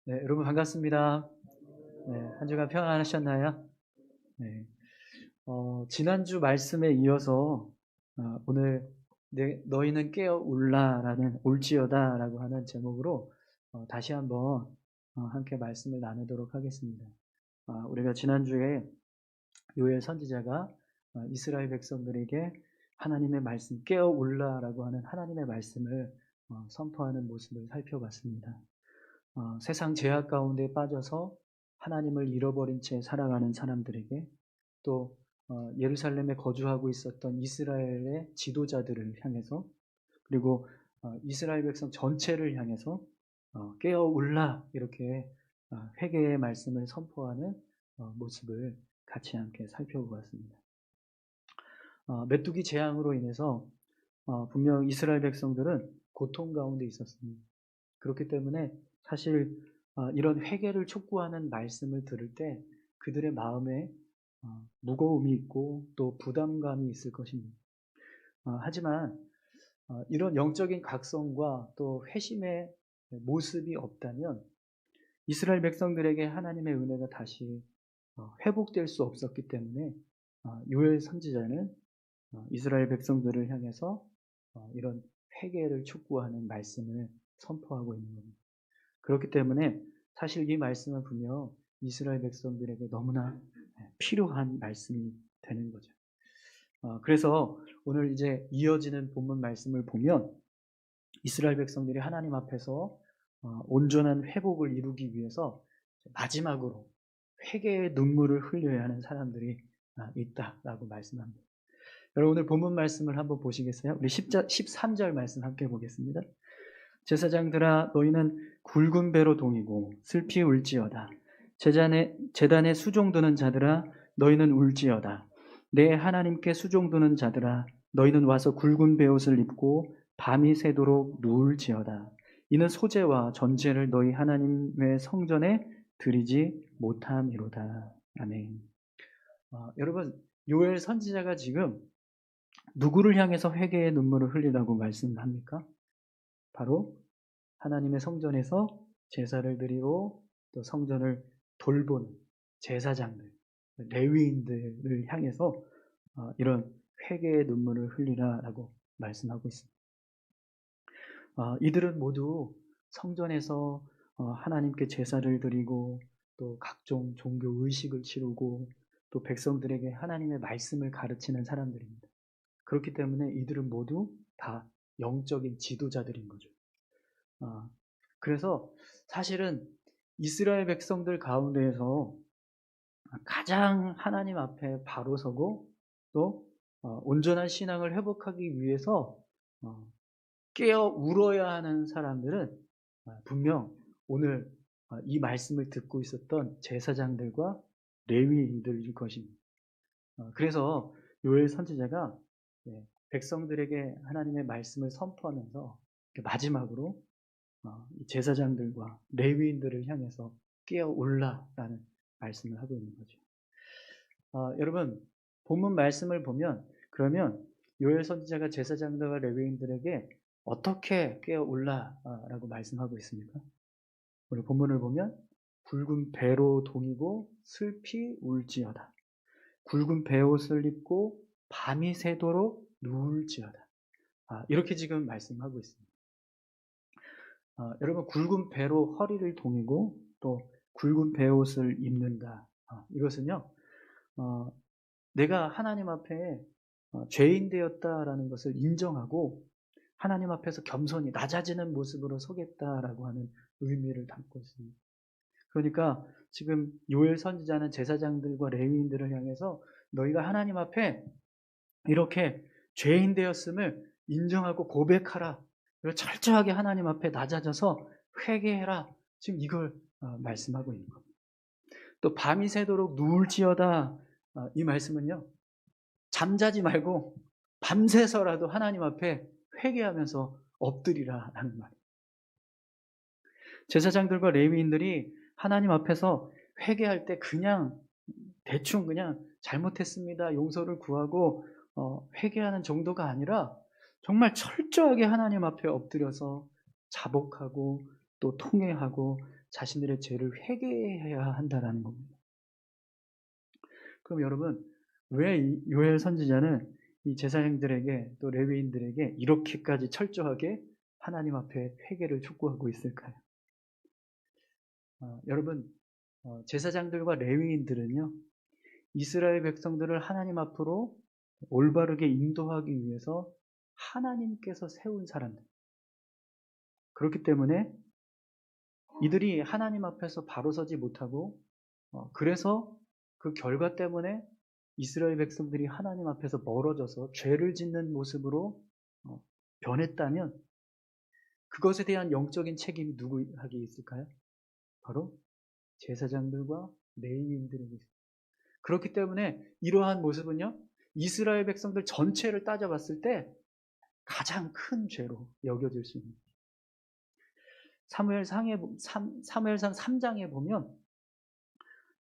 네, 여러분 반갑습니다. 네, 한 주간 평안하셨나요? 네. 지난주 말씀에 이어서 오늘 너희는 깨어 울라라는 올지어다라고 하는 제목으로 다시 한번 함께 말씀을 나누도록 하겠습니다. 우리가 지난주에 요엘 선지자가 이스라엘 백성들에게 하나님의 말씀 깨어 울라라고 하는 하나님의 말씀을 선포하는 모습을 살펴봤습니다. 세상 죄악 가운데 빠져서 하나님을 잃어버린 채 살아가는 사람들에게 또 예루살렘에 거주하고 있었던 이스라엘의 지도자들을 향해서 그리고 이스라엘 백성 전체를 향해서 깨어 울라 이렇게 회개의 말씀을 선포하는 모습을 같이 함께 살펴보았습니다. 메뚜기 재앙으로 인해서 분명 이스라엘 백성들은 고통 가운데 있었습니다. 그렇기 때문에 사실 이런 회개를 촉구하는 말씀을 들을 때 그들의 마음에 무거움이 있고 또 부담감이 있을 것입니다. 하지만 이런 영적인 각성과 또 회심의 모습이 없다면 이스라엘 백성들에게 하나님의 은혜가 다시 회복될 수 없었기 때문에 요엘 선지자는 이스라엘 백성들을 향해서 이런 회개를 촉구하는 말씀을 선포하고 있는 겁니다. 그렇기 때문에 사실 이 말씀은 분명 이스라엘 백성들에게 너무나 필요한 말씀이 되는 거죠. 그래서 오늘 이제 이어지는 본문 말씀을 보면 이스라엘 백성들이 하나님 앞에서 온전한 회복을 이루기 위해서 마지막으로 회개의 눈물을 흘려야 하는 사람들이 있다라고 말씀합니다. 여러분 오늘 본문 말씀을 한번 보시겠어요? 우리 13절 말씀 함께 보겠습니다. 제사장들아 너희는 굵은 배로 동이고 슬피 울지어다. 제단에 수종드는 자들아 너희는 울지어다. 내 하나님께 수종드는 자들아 너희는 와서 굵은 베옷을 입고 밤이 새도록 누울지어다. 이는 소재와 전제를 너희 하나님의 성전에 드리지 못함이로다. 아멘. 여러분 요엘 선지자가 지금 누구를 향해서 회개의 눈물을 흘리라고 말씀합니까? 바로 하나님의 성전에서 제사를 드리고 또 성전을 돌보는 제사장들, 레위인들을 향해서 이런 회개의 눈물을 흘리라라고 말씀하고 있습니다. 이들은 모두 성전에서 하나님께 제사를 드리고 또 각종 종교 의식을 치르고 또 백성들에게 하나님의 말씀을 가르치는 사람들입니다. 그렇기 때문에 이들은 모두 다 영적인 지도자들인 거죠. 그래서 사실은 이스라엘 백성들 가운데에서 가장 하나님 앞에 바로 서고 또 온전한 신앙을 회복하기 위해서 깨어 울어야 하는 사람들은 분명 오늘 이 말씀을 듣고 있었던 제사장들과 레위인들일 것입니다. 그래서 요엘 선지자가 백성들에게 하나님의 말씀을 선포하면서 마지막으로 제사장들과 레위인들을 향해서 깨어올라라는 말씀을 하고 있는 거죠. 여러분 본문 말씀을 보면 그러면 요엘 선지자가 제사장들과 레위인들에게 어떻게 깨어올라라고 말씀하고 있습니까? 오늘 본문을 보면 굵은 배로 동이고 슬피 울지어다. 굵은 베옷을 입고 밤이 새도록 누울지어다. 이렇게 지금 말씀하고 있습니다. 여러분 굵은 배로 허리를 동이고 또 굵은 베옷을 입는다. 이것은요 내가 하나님 앞에 죄인 되었다라는 것을 인정하고 하나님 앞에서 겸손히 낮아지는 모습으로 서겠다라고 하는 의미를 담고 있습니다. 그러니까 지금 요엘 선지자는 제사장들과 레위인들을 향해서 너희가 하나님 앞에 이렇게 죄인 되었음을 인정하고 고백하라. 그리고 철저하게 하나님 앞에 낮아져서 회개해라. 지금 이걸 말씀하고 있는 겁니다. 또 밤이 새도록 누울지어다. 이 말씀은요. 잠자지 말고 밤새서라도 하나님 앞에 회개하면서 엎드리라라는 말이에요. 제사장들과 레위인들이 하나님 앞에서 회개할 때 그냥 대충 그냥 잘못했습니다. 용서를 구하고 회개하는 정도가 아니라 정말 철저하게 하나님 앞에 엎드려서 자복하고 또 통회하고 자신들의 죄를 회개해야 한다라는 겁니다. 그럼 여러분, 왜 이 요엘 선지자는 이 제사장들에게 또 레위인들에게 이렇게까지 철저하게 하나님 앞에 회개를 촉구하고 있을까요? 여러분, 제사장들과 레위인들은요, 이스라엘 백성들을 하나님 앞으로 올바르게 인도하기 위해서 하나님께서 세운 사람들. 그렇기 때문에 이들이 하나님 앞에서 바로 서지 못하고, 그래서 그 결과 때문에 이스라엘 백성들이 하나님 앞에서 멀어져서 죄를 짓는 모습으로 변했다면, 그것에 대한 영적인 책임이 누구에게 있을까요? 바로 제사장들과 레위인들에게 있습니다. 그렇기 때문에 이러한 모습은요, 이스라엘 백성들 전체를 따져봤을 때 가장 큰 죄로 여겨질 수 있는, 사무엘상 3장에 보면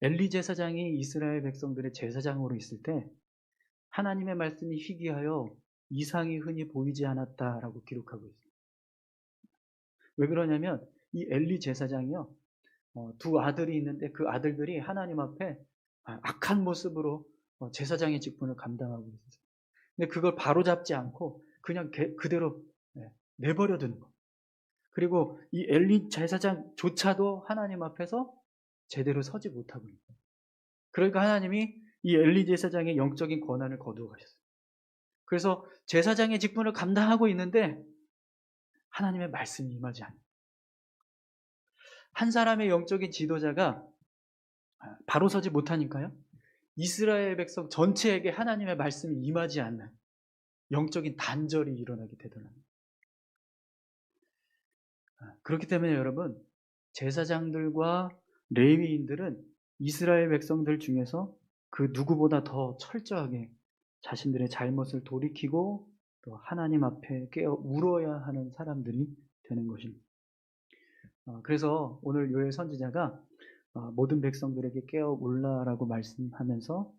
엘리 제사장이 이스라엘 백성들의 제사장으로 있을 때 하나님의 말씀이 희귀하여 이상이 흔히 보이지 않았다라고 기록하고 있습니다. 왜 그러냐면 이 엘리 제사장이요, 두 아들이 있는데 그 아들들이 하나님 앞에 악한 모습으로 제사장의 직분을 감당하고 있었어요. 근데 그걸 바로잡지 않고 그냥 그대로 내버려 두는 거. 그리고 이 엘리 제사장조차도 하나님 앞에서 제대로 서지 못하고 있는 거예요. 그러니까 하나님이 이 엘리 제사장의 영적인 권한을 거두어 가셨어요. 그래서 제사장의 직분을 감당하고 있는데 하나님의 말씀이 임하지 않는, 한 사람의 영적인 지도자가 바로 서지 못하니까요, 이스라엘 백성 전체에게 하나님의 말씀이 임하지 않는 영적인 단절이 일어나게 되더랍니다. 그렇기 때문에 여러분, 제사장들과 레위인들은 이스라엘 백성들 중에서 그 누구보다 더 철저하게 자신들의 잘못을 돌이키고 또 하나님 앞에 깨어 울어야 하는 사람들이 되는 것입니다. 그래서 오늘 요엘 선지자가 모든 백성들에게 깨어 울라라고 말씀하면서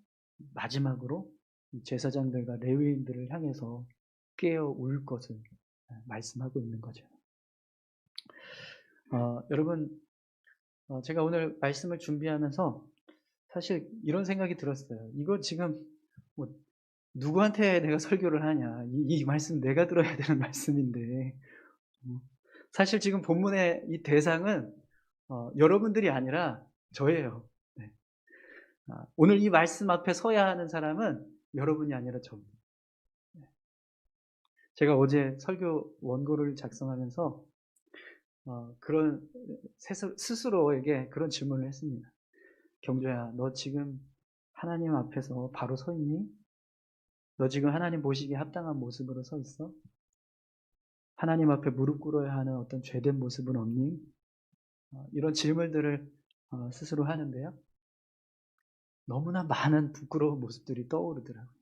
마지막으로 제사장들과 레위인들을 향해서 깨어 울 것을 말씀하고 있는 거죠. 여러분, 제가 오늘 말씀을 준비하면서 사실 이런 생각이 들었어요. 이거 지금 뭐 누구한테 내가 설교를 하냐, 이 말씀 내가 들어야 되는 말씀인데, 사실 지금 본문의 이 대상은 여러분들이 아니라 저예요. 네. 오늘 이 말씀 앞에 서야 하는 사람은 여러분이 아니라 저입니다. 제가 어제 설교 원고를 작성하면서 그런 스스로에게 그런 질문을 했습니다. 경조야, 너 지금 하나님 앞에서 바로 서 있니? 너 지금 하나님 보시기에 합당한 모습으로 서 있어? 하나님 앞에 무릎 꿇어야 하는 어떤 죄된 모습은 없니? 이런 질문들을 스스로 하는데요, 너무나 많은 부끄러운 모습들이 떠오르더라고요.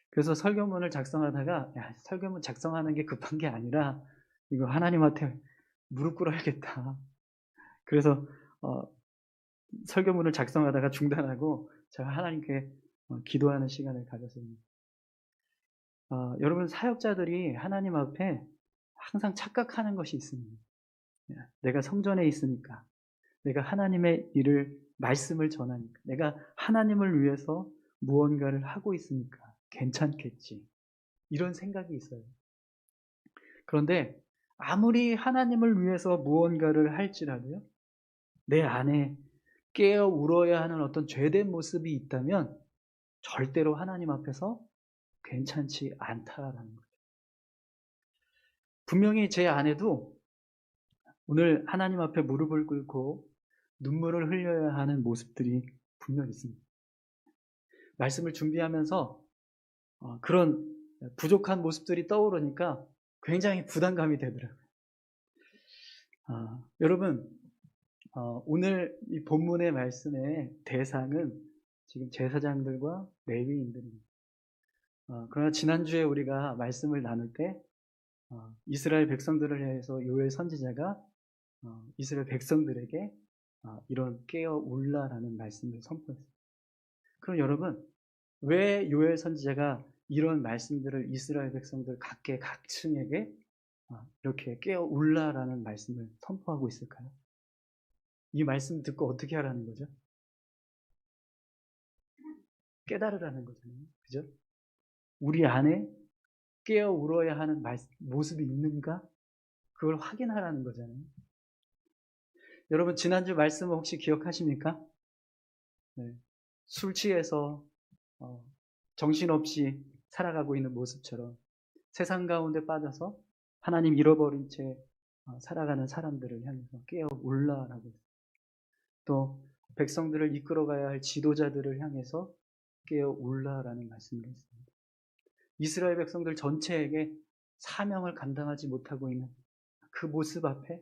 그래서 설교문을 작성하다가, 설교문 작성하는 게 급한 게 아니라 이거 하나님한테 무릎 꿇어야겠다. 그래서 설교문을 작성하다가 중단하고 제가 하나님께 기도하는 시간을 가졌습니다. 여러분, 사역자들이 하나님 앞에 항상 착각하는 것이 있습니다. 내가 성전에 있으니까, 내가 하나님의 일을, 말씀을 전하니까, 내가 하나님을 위해서 무언가를 하고 있으니까 괜찮겠지, 이런 생각이 있어요. 그런데 아무리 하나님을 위해서 무언가를 할지라도요, 내 안에 깨어 울어야 하는 어떤 죄된 모습이 있다면 절대로 하나님 앞에서 괜찮지 않다라는 거죠. 분명히 제 안에도 오늘 하나님 앞에 무릎을 꿇고 눈물을 흘려야 하는 모습들이 분명히 있습니다. 말씀을 준비하면서 그런 부족한 모습들이 떠오르니까 굉장히 부담감이 되더라고요. 여러분, 오늘 이 본문의 말씀의 대상은 지금 제사장들과 레위인들입니다. 그러나 지난주에 우리가 말씀을 나눌 때 이스라엘 백성들을 위해서 요엘 선지자가 이스라엘 백성들에게 이런 깨어 울라라는 말씀을 선포했습니다. 그럼 여러분, 왜 요엘 선지자가 이런 말씀들을 이스라엘 백성들 각계각층에게 이렇게 깨어 울라라는 말씀을 선포하고 있을까요? 이 말씀 듣고 어떻게 하라는 거죠? 깨달으라는 거잖아요. 그죠? 우리 안에 깨어 울어야 하는 모습이 있는가? 그걸 확인하라는 거잖아요. 여러분, 지난주 말씀을 혹시 기억하십니까? 네. 술 취해서 정신없이 살아가고 있는 모습처럼 세상 가운데 빠져서 하나님 잃어버린 채 살아가는 사람들을 향해서 깨어 울라라고, 또 백성들을 이끌어가야 할 지도자들을 향해서 깨어 울라라는 말씀을 했습니다. 이스라엘 백성들 전체에게 사명을 감당하지 못하고 있는 그 모습 앞에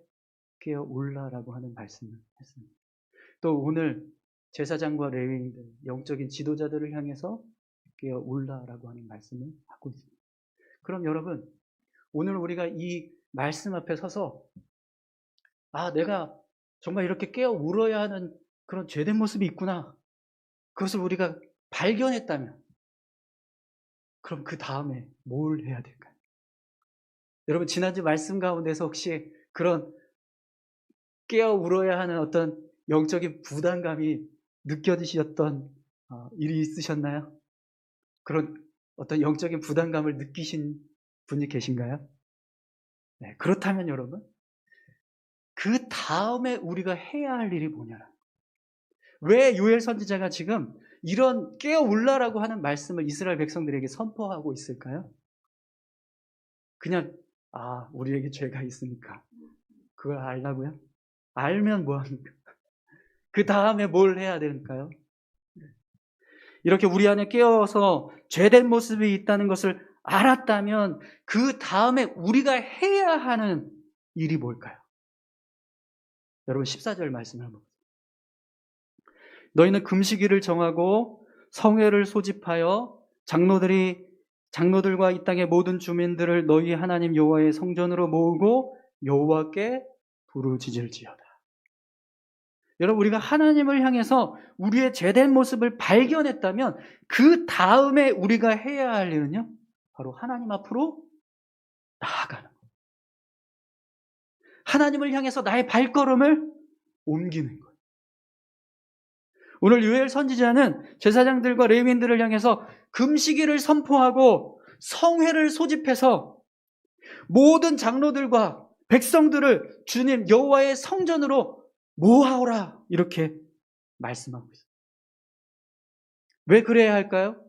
깨어 울라라고 하는 말씀을 했습니다. 또 오늘 제사장과 레위인들, 영적인 지도자들을 향해서 깨어 울라라고 하는 말씀을 하고 있습니다. 그럼 여러분, 오늘 우리가 이 말씀 앞에 서서 내가 정말 이렇게 깨어 울어야 하는 그런 죄된 모습이 있구나, 그것을 우리가 발견했다면 그럼 그 다음에 뭘 해야 될까요? 여러분, 지난주 말씀 가운데서 혹시 그런 깨어 울어야 하는 어떤 영적인 부담감이 느껴지셨던 일이 있으셨나요? 그런 어떤 영적인 부담감을 느끼신 분이 계신가요? 네, 그렇다면 여러분, 그 다음에 우리가 해야 할 일이 뭐냐라. 왜 요엘 선지자가 지금 이런 깨어 울라라고 하는 말씀을 이스라엘 백성들에게 선포하고 있을까요? 그냥 우리에게 죄가 있으니까 그걸 알라고요? 알면 뭐합니까? 그 다음에 뭘 해야 될까요? 이렇게 우리 안에 깨어서 죄된 모습이 있다는 것을 알았다면 그 다음에 우리가 해야 하는 일이 뭘까요? 여러분, 14절 말씀을 한번 보세요. 너희는 금식일을 정하고 성회를 소집하여 장로들과 이 땅의 모든 주민들을 너희 하나님 여호와의 성전으로 모으고 여호와께 부르짖을지어다. 여러분, 우리가 하나님을 향해서 우리의 죄된 모습을 발견했다면 그 다음에 우리가 해야 할 일은요, 바로 하나님 앞으로 나아가는 거예요. 하나님을 향해서 나의 발걸음을 옮기는 거예요. 오늘 요엘 선지자는 제사장들과 레위인들을 향해서 금식일을 선포하고 성회를 소집해서 모든 장로들과 백성들을 주님 여호와의 성전으로 모아오라, 이렇게 말씀하고 있어요. 왜 그래야 할까요?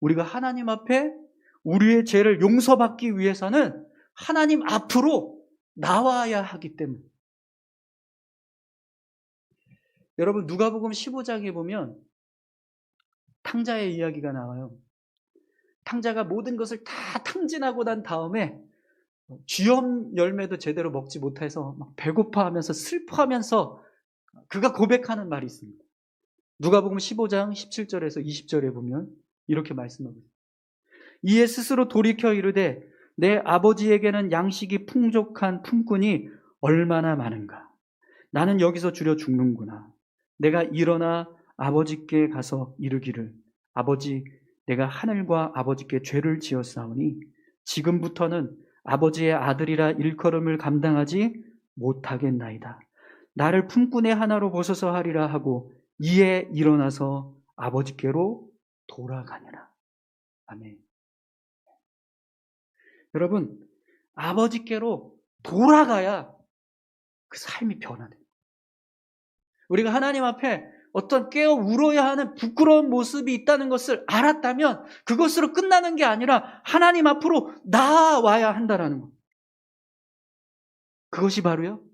우리가 하나님 앞에 우리의 죄를 용서받기 위해서는 하나님 앞으로 나와야 하기 때문에. 여러분, 누가복음 15장에 보면 탕자의 이야기가 나와요. 탕자가 모든 것을 다 탕진하고 난 다음에 쥐염 열매도 제대로 먹지 못해서 막 배고파하면서 슬퍼하면서 그가 고백하는 말이 있습니다. 누가복음 15장 17절에서 20절에 보면 이렇게 말씀하고 있습니다. 이에 스스로 돌이켜 이르되 내 아버지에게는 양식이 풍족한 품꾼이 얼마나 많은가. 나는 여기서 주려 죽는구나. 내가 일어나 아버지께 가서 이르기를 아버지, 내가 하늘과 아버지께 죄를 지었사오니 지금부터는 아버지의 아들이라 일컬음을 감당하지 못하겠나이다. 나를 품꾼의 하나로 보소서 하리라 하고 이에 일어나서 아버지께로 돌아가니라. 아멘. 여러분, 아버지께로 돌아가야 그 삶이 변화돼요. 우리가 하나님 앞에 어떤 깨어 울어야 하는 부끄러운 모습이 있다는 것을 알았다면 그것으로 끝나는 게 아니라 하나님 앞으로 나아와야 한다는 것. 그것이 바로요,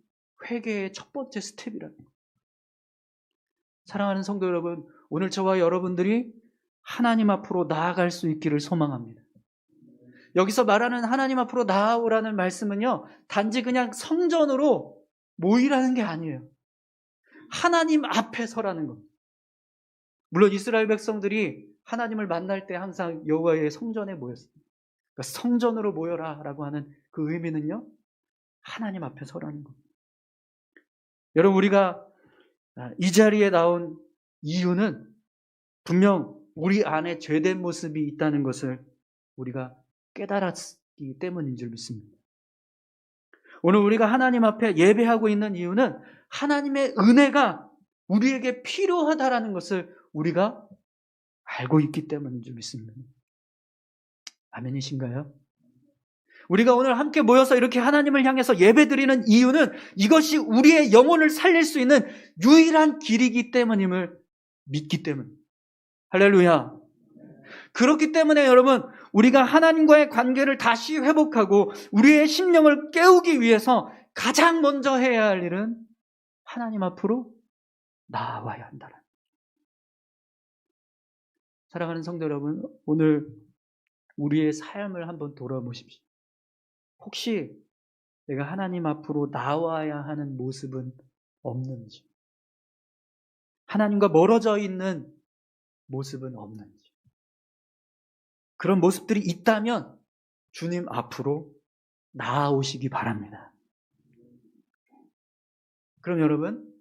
회개의 첫 번째 스텝이라는 것. 사랑하는 성도 여러분, 오늘 저와 여러분들이 하나님 앞으로 나아갈 수 있기를 소망합니다. 여기서 말하는 하나님 앞으로 나아오라는 말씀은요, 단지 그냥 성전으로 모이라는 게 아니에요. 하나님 앞에 서라는 겁니다. 물론 이스라엘 백성들이 하나님을 만날 때 항상 여호와의 성전에 모였습니다. 그러니까 성전으로 모여라라고 하는 그 의미는요, 하나님 앞에 서라는 겁니다. 여러분, 우리가 이 자리에 나온 이유는 분명 우리 안에 죄된 모습이 있다는 것을 우리가 깨달았기 있기 때문인 줄 믿습니다. 오늘 우리가 하나님 앞에 예배하고 있는 이유는 하나님의 은혜가 우리에게 필요하다라는 것을 우리가 알고 있기 때문인 줄 믿습니다. 아멘이신가요? 우리가 오늘 함께 모여서 이렇게 하나님을 향해서 예배드리는 이유는 이것이 우리의 영혼을 살릴 수 있는 유일한 길이기 때문임을 믿기 때문. 할렐루야. 그렇기 때문에 여러분, 우리가 하나님과의 관계를 다시 회복하고 우리의 심령을 깨우기 위해서 가장 먼저 해야 할 일은 하나님 앞으로 나아와야 한다는. 사랑하는 성도 여러분, 오늘 우리의 삶을 한번 돌아보십시오. 혹시 내가 하나님 앞으로 나와야 하는 모습은 없는지, 하나님과 멀어져 있는 모습은 없는지, 그런 모습들이 있다면 주님 앞으로 나아오시기 바랍니다. 그럼 여러분,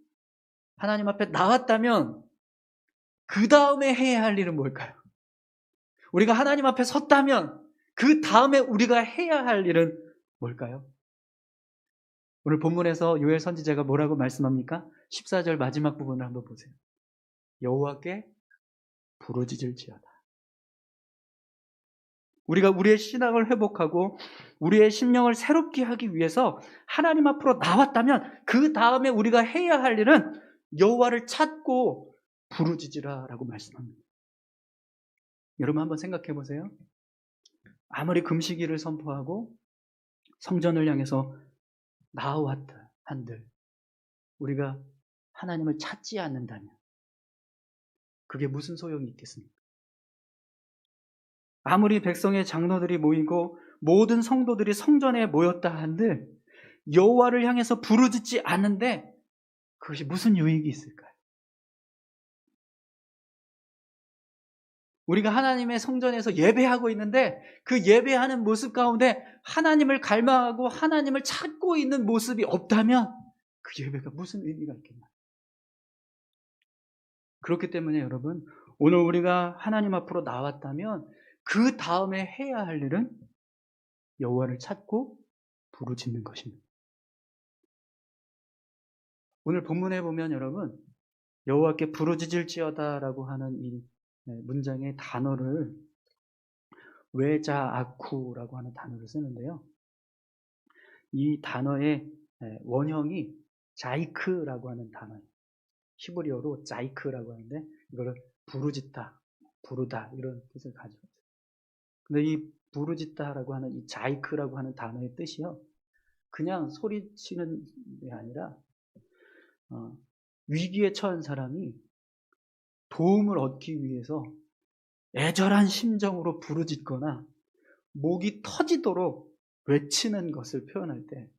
하나님 앞에 나왔다면 그 다음에 해야 할 일은 뭘까요? 우리가 하나님 앞에 섰다면 그 다음에 우리가 해야 할 일은 뭘까요? 오늘 본문에서 요엘 선지자가 뭐라고 말씀합니까? 14절 마지막 부분을 한번 보세요. 여호와께 부르짖을지어다. 우리가 우리의 신앙을 회복하고 우리의 심령을 새롭게 하기 위해서 하나님 앞으로 나왔다면 그 다음에 우리가 해야 할 일은 여호와를 찾고 부르짖으라라고 말씀합니다. 여러분 한번 생각해 보세요. 아무리 금식일을 선포하고 성전을 향해서 나아왔다 한들 우리가 하나님을 찾지 않는다면 그게 무슨 소용이 있겠습니까? 아무리 백성의 장로들이 모이고 모든 성도들이 성전에 모였다 한들 여호와를 향해서 부르짖지 않는데 그것이 무슨 유익이 있을까요? 우리가 하나님의 성전에서 예배하고 있는데 그 예배하는 모습 가운데 하나님을 갈망하고 하나님을 찾고 있는 모습이 없다면 그 예배가 무슨 의미가 있겠나요? 그렇기 때문에 여러분, 오늘 우리가 하나님 앞으로 나왔다면 그 다음에 해야 할 일은 여호와를 찾고 부르짖는 것입니다. 오늘 본문에 보면 여러분, 여호와께 부르짖을지어다라고 하는 이 문장의 단어를 외자아쿠라고 하는 단어를 쓰는데요. 이 단어의 원형이 자이크라고 하는 단어예요. 히브리어로 자이크라고 하는데 이거를 부르짖다, 부르다 이런 뜻을 가지고 있어요. 근데 이 부르짖다라고 하는 이 자이크라고 하는 단어의 뜻이요. 그냥 소리치는 게 아니라 위기에 처한 사람이 도움을 얻기 위해서 애절한 심정으로 부르짖거나 목이 터지도록 외치는 것을 표현할 때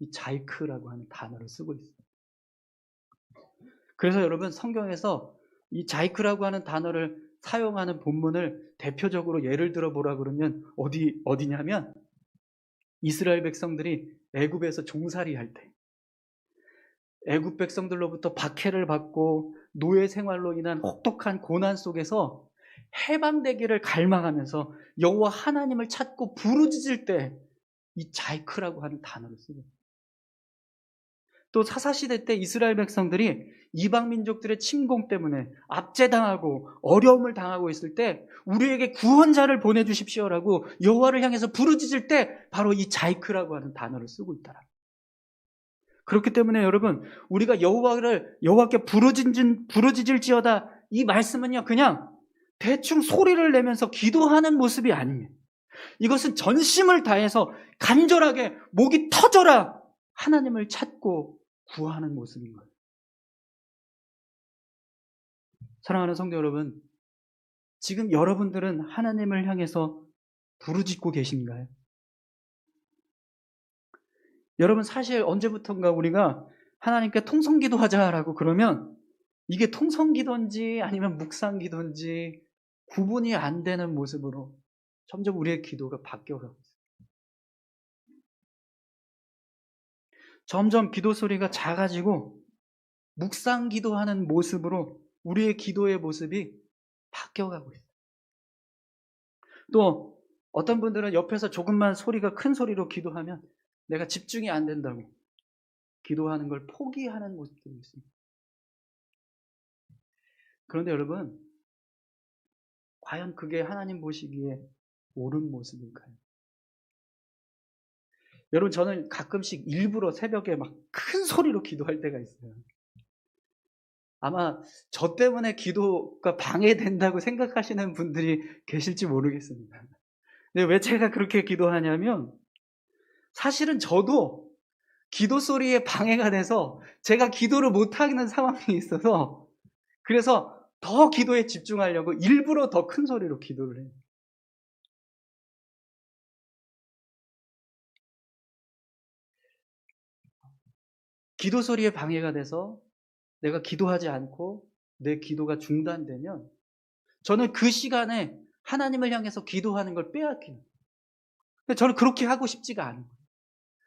이 자이크라고 하는 단어를 쓰고 있어요. 그래서 여러분 성경에서 이 자이크라고 하는 단어를 사용하는 본문을 대표적으로 예를 들어 보라 그러면 어디냐면 이스라엘 백성들이 애굽에서 종살이 할 때 애굽 백성들로부터 박해를 받고 노예 생활로 인한 혹독한 고난 속에서 해방되기를 갈망하면서 여호와 하나님을 찾고 부르짖을 때 이 자이크라고 하는 단어를 쓰고 또 사사시대 때 이스라엘 백성들이 이방 민족들의 침공 때문에 압제당하고 어려움을 당하고 있을 때 우리에게 구원자를 보내주십시오라고 여호와를 향해서 부르짖을 때 바로 이 자이크라고 하는 단어를 쓰고 있더라. 그렇기 때문에 여러분 우리가 여호와께 부르짖을지어다 이 말씀은요 그냥 대충 소리를 내면서 기도하는 모습이 아닙니다. 이것은 전심을 다해서 간절하게 목이 터져라 하나님을 찾고 구하는 모습인 거예요. 사랑하는 성도 여러분, 지금 여러분들은 하나님을 향해서 부르짖고 계신가요? 여러분 사실 언제부턴가 우리가 하나님께 통성기도 하자라고 그러면 이게 통성기도인지 아니면 묵상기도인지 구분이 안 되는 모습으로 점점 우리의 기도가 바뀌어가고 있어요. 점점 기도 소리가 작아지고 묵상기도하는 모습으로 우리의 기도의 모습이 바뀌어가고 있어요. 또 어떤 분들은 옆에서 조금만 소리가 큰 소리로 기도하면 내가 집중이 안 된다고 기도하는 걸 포기하는 모습들이 있습니다. 그런데 여러분, 과연 그게 하나님 보시기에 옳은 모습일까요? 여러분, 저는 가끔씩 일부러 새벽에 막 큰 소리로 기도할 때가 있어요. 아마 저 때문에 기도가 방해된다고 생각하시는 분들이 계실지 모르겠습니다. 근데 왜 제가 그렇게 기도하냐면, 사실은 저도 기도 소리에 방해가 돼서 제가 기도를 못하는 상황이 있어서, 그래서 더 기도에 집중하려고 일부러 더 큰 소리로 기도를 해요. 기도 소리에 방해가 돼서 내가 기도하지 않고 내 기도가 중단되면 저는 그 시간에 하나님을 향해서 기도하는 걸 빼앗기는 거예요. 근데 저는 그렇게 하고 싶지가 않은 거예요.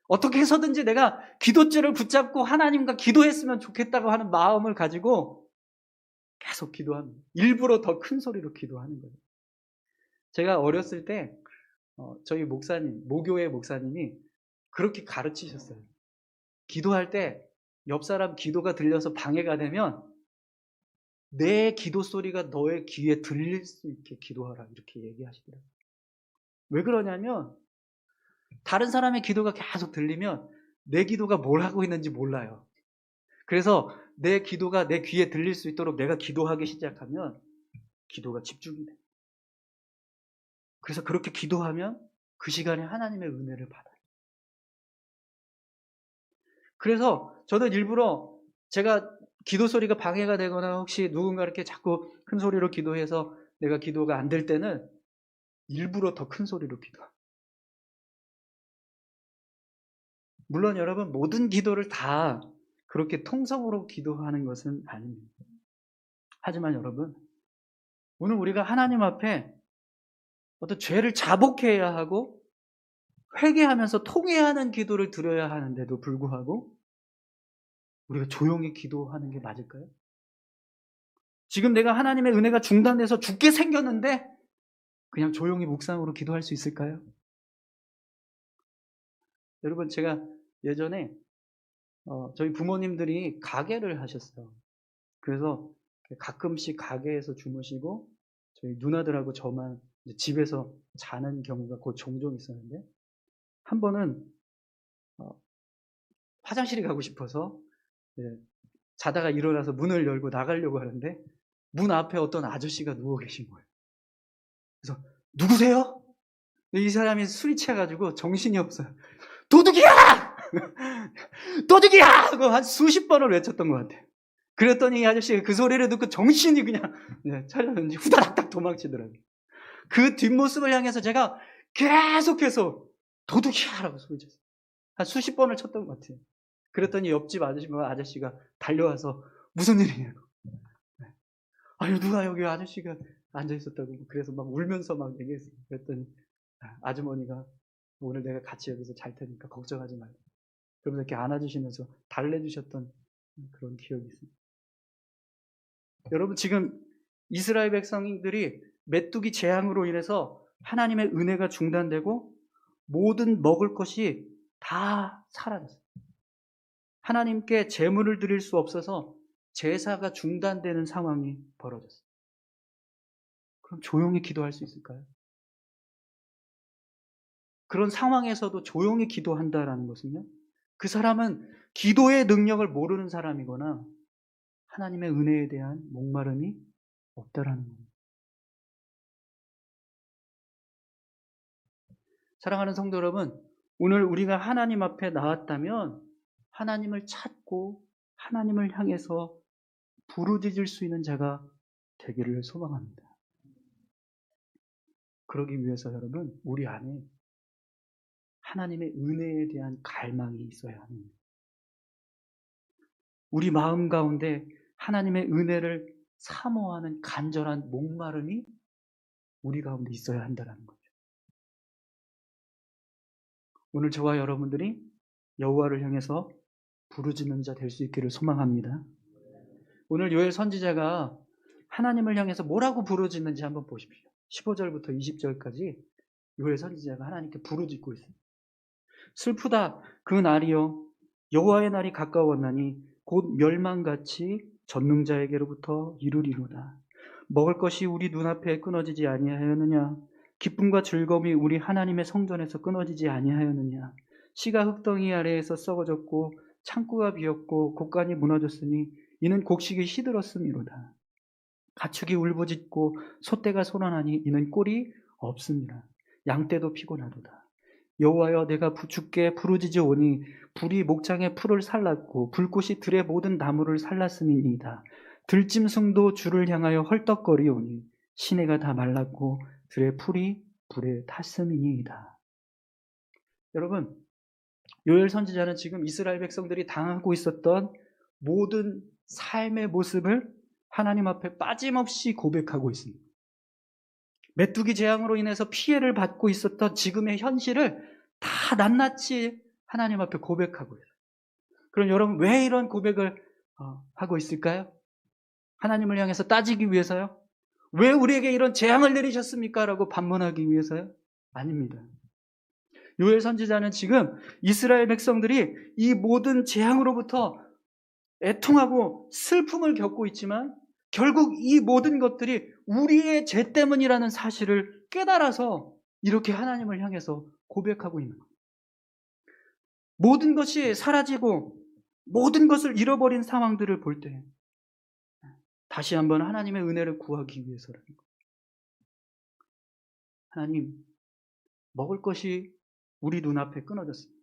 어떻게 해서든지 내가 기도줄을 붙잡고 하나님과 기도했으면 좋겠다고 하는 마음을 가지고 계속 기도합니다. 일부러 더 큰 소리로 기도하는 거예요. 제가 어렸을 때 저희 목사님, 모교회 목사님이 그렇게 가르치셨어요. 기도할 때 옆 사람 기도가 들려서 방해가 되면 내 기도 소리가 너의 귀에 들릴 수 있게 기도하라, 이렇게 얘기하시더라고요. 왜 그러냐면 다른 사람의 기도가 계속 들리면 내 기도가 뭘 하고 있는지 몰라요. 그래서 내 기도가 내 귀에 들릴 수 있도록 내가 기도하기 시작하면 기도가 집중이 돼요. 그래서 그렇게 기도하면 그 시간에 하나님의 은혜를 받아요. 그래서 저는 일부러 제가 기도 소리가 방해가 되거나 혹시 누군가 이렇게 자꾸 큰 소리로 기도해서 내가 기도가 안 될 때는 일부러 더 큰 소리로 기도합니다. 물론 여러분, 모든 기도를 다 그렇게 통성으로 기도하는 것은 아닙니다. 하지만 여러분, 오늘 우리가 하나님 앞에 어떤 죄를 자복해야 하고 회개하면서 통회하는 기도를 드려야 하는데도 불구하고 우리가 조용히 기도하는 게 맞을까요? 지금 내가 하나님의 은혜가 중단돼서 죽게 생겼는데 그냥 조용히 묵상으로 기도할 수 있을까요? 여러분, 제가 예전에 저희 부모님들이 가게를 하셨어요. 그래서 가끔씩 가게에서 주무시고 저희 누나들하고 저만 집에서 자는 경우가 곧 종종 있었는데, 한 번은 화장실에 가고 싶어서 자다가 일어나서 문을 열고 나가려고 하는데 문 앞에 어떤 아저씨가 누워 계신 거예요. 그래서 누구세요? 이 사람이 술이 취해가지고 정신이 없어요. 도둑이야! 도둑이야! 하고 한 수십 번을 외쳤던 것 같아요. 그랬더니 이 아저씨가 그 소리를 듣고 정신이 그냥 차렸는지 후다닥 도망치더라고요. 그 뒷모습을 향해서 제가 계속해서 도둑이야! 라고 소리쳤어요. 한 수십 번을 쳤던 것 같아요. 그랬더니 옆집 아저씨가 달려와서 무슨 일이냐고. 아니, 누가 여기 아저씨가 앉아있었다고. 그래서 막 울면서 막 얘기했어요. 그랬더니 아주머니가 오늘 내가 같이 여기서 잘 테니까 걱정하지 말고, 그러면서 이렇게 안아주시면서 달래주셨던 그런 기억이 있습니다. 여러분, 지금 이스라엘 백성들이 메뚜기 재앙으로 인해서 하나님의 은혜가 중단되고 모든 먹을 것이 다 사라졌어요. 하나님께 제물을 드릴 수 없어서 제사가 중단되는 상황이 벌어졌어요. 그럼 조용히 기도할 수 있을까요? 그런 상황에서도 조용히 기도한다라는 것은요, 그 사람은 기도의 능력을 모르는 사람이거나 하나님의 은혜에 대한 목마름이 없다라는 겁니다. 사랑하는 성도 여러분, 오늘 우리가 하나님 앞에 나왔다면 하나님을 찾고 하나님을 향해서 부르짖을 수 있는 자가 되기를 소망합니다. 그러기 위해서 여러분, 우리 안에 하나님의 은혜에 대한 갈망이 있어야 합니다. 우리 마음 가운데 하나님의 은혜를 사모하는 간절한 목마름이 우리 가운데 있어야 한다는 거죠. 오늘 저와 여러분들이 여호와를 향해서 부르짖는 자 될 수 있기를 소망합니다. 오늘 요엘 선지자가 하나님을 향해서 뭐라고 부르짖는지 한번 보십시오. 15절부터 20절까지 요엘 선지자가 하나님께 부르짖고 있습니다. 슬프다. 그 날이요 여호와의 날이 가까웠나니 곧 멸망같이 전능자에게로부터 이루리로다. 먹을 것이 우리 눈앞에 끊어지지 아니하였느냐? 기쁨과 즐거움이 우리 하나님의 성전에서 끊어지지 아니하였느냐? 씨가 흙덩이 아래에서 썩어졌고 창고가 비었고 곡간이 무너졌으니 이는 곡식이 시들었음이로다. 가축이 울부짖고 소떼가 소란하니 이는 꼴이 없습니다. 양떼도 피곤하도다. 여호와여, 내가 주께 부르짖으오니 불이 목장의 풀을 살랐고 불꽃이 들의 모든 나무를 살랐음이니이다. 들짐승도 주를 향하여 헐떡거리오니 시내가 다 말랐고 들의 풀이 불에 탔음이니이다. 여러분, 요엘 선지자는 지금 이스라엘 백성들이 당하고 있었던 모든 삶의 모습을 하나님 앞에 빠짐없이 고백하고 있습니다. 메뚜기 재앙으로 인해서 피해를 받고 있었던 지금의 현실을 다 낱낱이 하나님 앞에 고백하고 있어요. 그럼 여러분, 왜 이런 고백을 하고 있을까요? 하나님을 향해서 따지기 위해서요? 왜 우리에게 이런 재앙을 내리셨습니까? 라고 반문하기 위해서요? 아닙니다. 요엘 선지자는 지금 이스라엘 백성들이 이 모든 재앙으로부터 애통하고 슬픔을 겪고 있지만 결국 이 모든 것들이 우리의 죄 때문이라는 사실을 깨달아서 이렇게 하나님을 향해서 고백하고 있는 거예요. 모든 것이 사라지고 모든 것을 잃어버린 상황들을 볼 때 다시 한번 하나님의 은혜를 구하기 위해서라는 거예요. 하나님, 먹을 것이 우리 눈앞에 끊어졌습니다.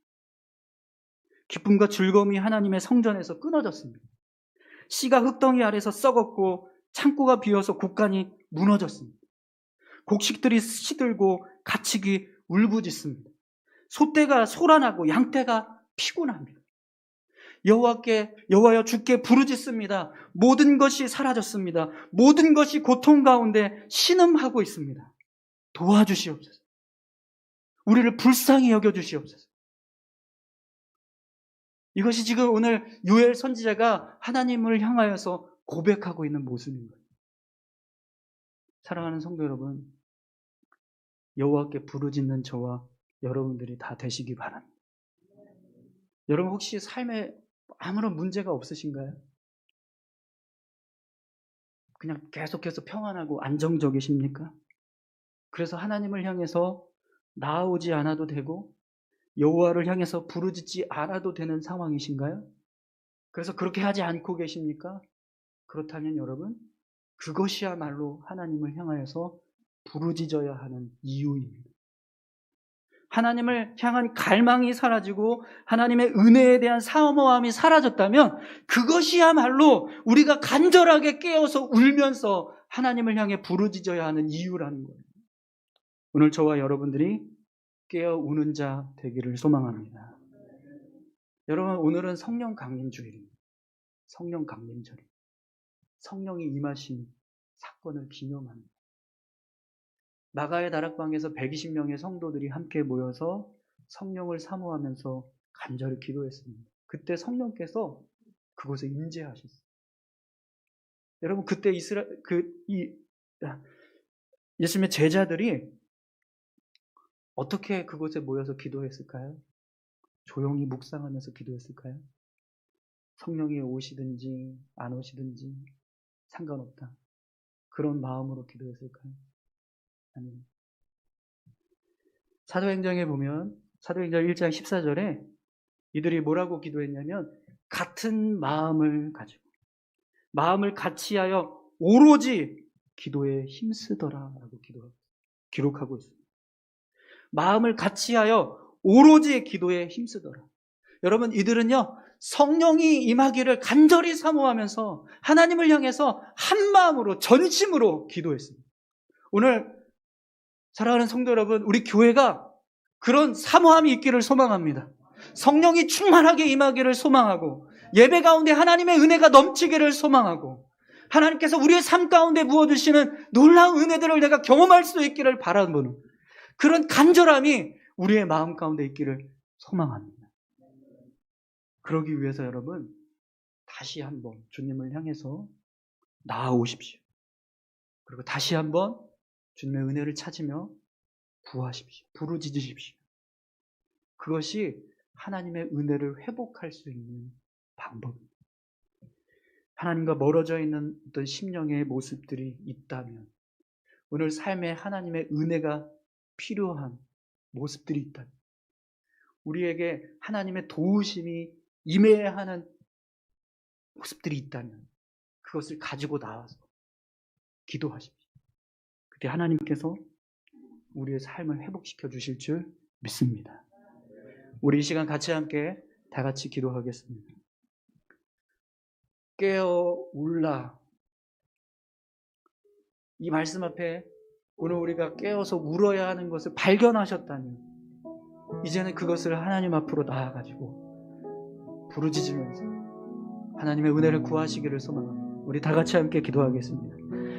기쁨과 즐거움이 하나님의 성전에서 끊어졌습니다. 씨가 흙덩이 아래서 썩었고 창고가 비어서 곡간이 무너졌습니다. 곡식들이 시들고 가축이 울부짖습니다. 소떼가 소란하고 양떼가 피곤합니다. 여호와여, 주께 부르짖습니다. 모든 것이 사라졌습니다. 모든 것이 고통 가운데 신음하고 있습니다. 도와주시옵소서. 우리를 불쌍히 여겨주시옵소서. 이것이 지금 오늘 요엘 선지자가 하나님을 향하여서 고백하고 있는 모습인 거예요. 사랑하는 성도 여러분, 여호와께 부르짖는 저와 여러분들이 다 되시기 바랍니다. 여러분, 혹시 삶에 아무런 문제가 없으신가요? 그냥 계속해서 평안하고 안정적이십니까? 그래서 하나님을 향해서 나아오지 않아도 되고 여호와를 향해서 부르짖지 않아도 되는 상황이신가요? 그래서 그렇게 하지 않고 계십니까? 그렇다면 여러분, 그것이야말로 하나님을 향하여서 부르짖어야 하는 이유입니다. 하나님을 향한 갈망이 사라지고 하나님의 은혜에 대한 사모함이 사라졌다면 그것이야말로 우리가 간절하게 깨어서 울면서 하나님을 향해 부르짖어야 하는 이유라는 거예요. 오늘 저와 여러분들이 깨어 우는 자 되기를 소망합니다. 여러분, 오늘은 성령 강림 주일입니다. 성령 강림절입니다. 성령이 임하신 사건을 기념합니다. 마가의 다락방에서 120명의 성도들이 함께 모여서 성령을 사모하면서 간절히 기도했습니다. 그때 성령께서 그곳에 임재하셨어요. 여러분, 그때 예수님의 제자들이 어떻게 그곳에 모여서 기도했을까요? 조용히 묵상하면서 기도했을까요? 성령이 오시든지 안 오시든지 상관없다. 그런 마음으로 기도했을까요? 아닙니다. 사도행전에 보면 사도행전 1장 14절에 이들이 뭐라고 기도했냐면 같은 마음을 가지고 마음을 같이하여 오로지 기도에 힘쓰더라라고 기록하고 있습니다. 마음을 같이하여 오로지 기도에 힘쓰더라. 여러분, 이들은요 성령이 임하기를 간절히 사모하면서 하나님을 향해서 한 마음으로 전심으로 기도했습니다. 오늘 사랑하는 성도 여러분, 우리 교회가 그런 사모함이 있기를 소망합니다. 성령이 충만하게 임하기를 소망하고 예배 가운데 하나님의 은혜가 넘치기를 소망하고 하나님께서 우리의 삶 가운데 부어주시는 놀라운 은혜들을 내가 경험할 수 있기를 바라는 그런 간절함이 우리의 마음 가운데 있기를 소망합니다. 그러기 위해서 여러분, 다시 한번 주님을 향해서 나아오십시오. 그리고 다시 한번 주님의 은혜를 찾으며 구하십시오. 부르짖으십시오. 그것이 하나님의 은혜를 회복할 수 있는 방법입니다. 하나님과 멀어져 있는 어떤 심령의 모습들이 있다면, 오늘 삶에 하나님의 은혜가 필요한 모습들이 있다면, 우리에게 하나님의 도우심이 임해야 하는 모습들이 있다면 그것을 가지고 나와서 기도하십시오. 그때 하나님께서 우리의 삶을 회복시켜 주실 줄 믿습니다. 우리 이 시간 같이 함께 다 같이 기도하겠습니다. 깨어 울라. 이 말씀 앞에 오늘 우리가 깨어서 울어야 하는 것을 발견하셨다면 이제는 그것을 하나님 앞으로 나아가지고 부르짖으면서 하나님의 은혜를 구하시기를 소망합니다. 우리 다 같이 함께 기도하겠습니다.